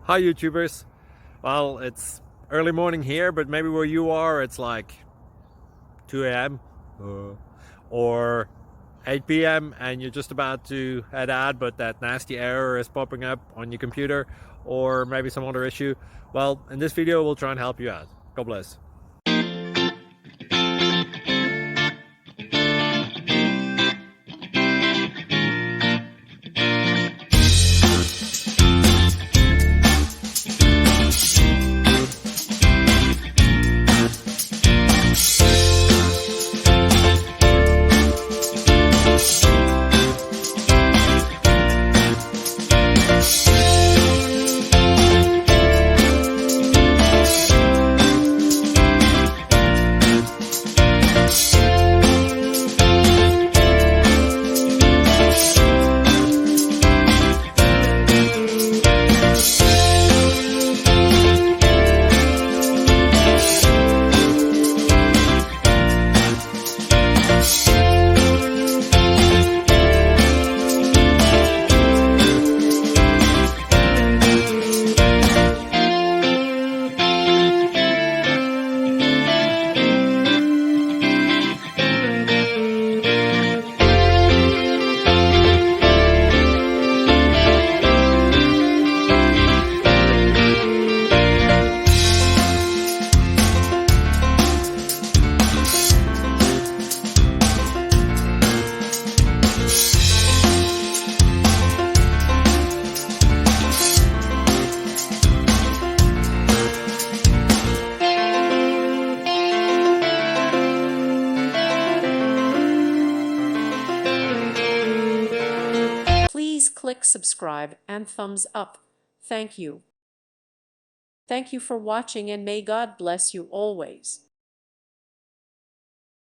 Hi YouTubers. Well, it's early morning here, but maybe where you are it's like 2 a.m. Or 8 p.m. and you're just about to head out, but that nasty error is popping up on your computer, or maybe some other issue. Well, in this video we'll try and help you out. God bless. Please click subscribe and thumbs up. Thank you. Thank you for watching, and may God bless you always.